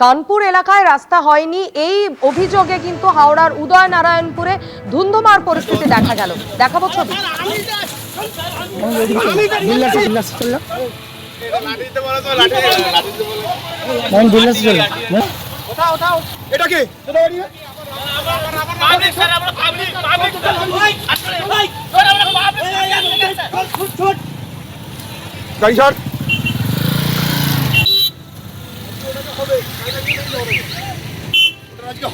কানপুর এলাকায় রাস্তা হয়নি, এই অভিযোগে কিন্তু হাওড়ার উদয়নারায়ণপুরে ধুন্ধুমার পরিস্থিতি দেখা গেল। দেখাবো ছবি।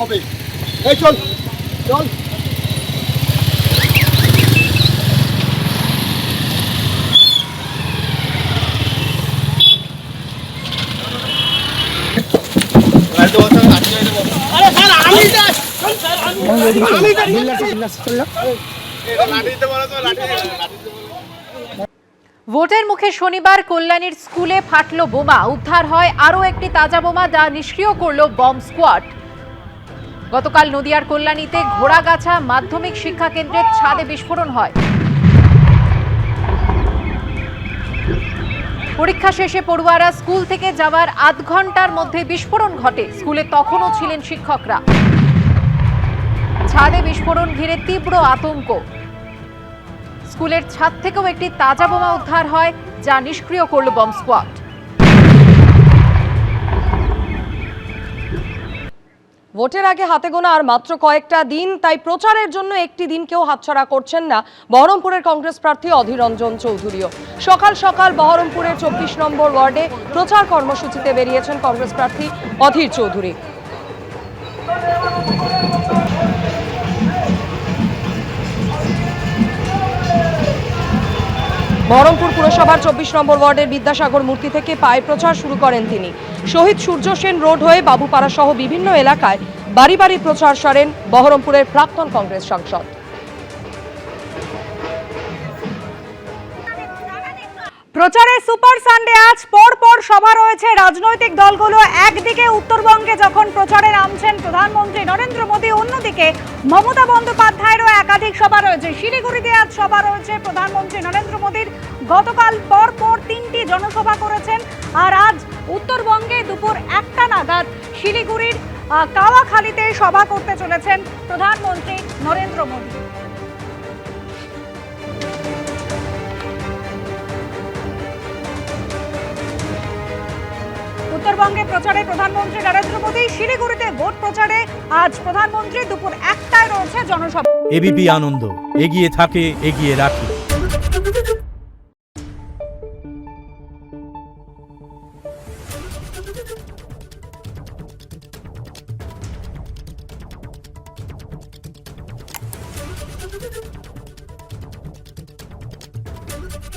হবে এই চল চল ভোটের মুখে শনিবার কল্যাণীর স্কুলে ফাটল বোমা, উদ্ধার হয় আরও একটি তাজা বোমা যা নিষ্ক্রিয় করল বম্ব স্কোয়াড। গতকাল নদিয়ার কল্যাণীতে ঘোড়াগাছা মাধ্যমিক শিক্ষা কেন্দ্রের ছাদে বিস্ফোরণ হয়। পরীক্ষা শেষে পড়ুয়ারা স্কুল থেকে যাওয়ার আধ ঘন্টার মধ্যে বিস্ফোরণ ঘটে। স্কুলে তখনও ছিলেন শিক্ষকরা। ছাদে বিস্ফোরণ ঘিরে তীব্র আতঙ্ক। স্কুলের ছাদ থেকেও একটি তাজা বোমা উদ্ধার হয় যা নিষ্ক্রিয় করল বম্ব স্কোয়াড। ভোটের আগে হাতে গোনা আর মাত্র কয়েকটা দিন, তাই প্রচারের জন্য একটি দিন কেউ হাতছাড়া করছেন না বহরমপুরের কংগ্রেস প্রার্থী অধীর রঞ্জন চৌধুরীও। সকাল সকাল বহরমপুরের 24 নম্বর ওয়ার্ডে প্রচার কর্মসূচিতে বেরিয়েছেন কংগ্রেস প্রার্থী অধীর চৌধুরী। বহরমপুর পুরসভার 24 নম্বর ওয়ার্ডের বিদ্যাসাগর মূর্তি থেকে পায়ে প্রচার শুরু করেন তিনি। শহীদ সূর্য সেন রোড হয়ে বাবুপাড়া সহ বিভিন্ন এলাকায় বাড়ি বাড়ি প্রচার সারেন বহরমপুরের প্রাক্তন কংগ্রেস সাংসদ। প্রচারের সুপার সানডে আজ পর সভা রয়েছে রাজনৈতিক দলগুলো। একদিকে উত্তরবঙ্গে যখন প্রচারে নামছেন প্রধানমন্ত্রী নরেন্দ্র মোদী, অন্যদিকে মমতা বন্দ্যোপাধ্যায়েরও একাধিক সভা রয়েছে। শিলিগুড়িতে আজ সভা রয়েছে প্রধানমন্ত্রী নরেন্দ্র মোদীর। গতকাল পর 3টি জনসভা করেছেন, আর আজ উত্তরবঙ্গে দুপুর 1টা নাগাদ শিলিগুড়ির কাওয়াখালীতে সভা করতে চলেছেন প্রধানমন্ত্রী নরেন্দ্র মোদী। উত্তরবঙ্গে প্রচারে প্রধানমন্ত্রী নরেন্দ্র মোদী, শিলিগুড়িতে ভোট প্রচারে আজ প্রধানমন্ত্রী। দুপুর 1টায় রয়েছে জনসভা। এবিপি আনন্দ, এগিয়ে থাকে, এগিয়ে রাখে।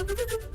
Thank you.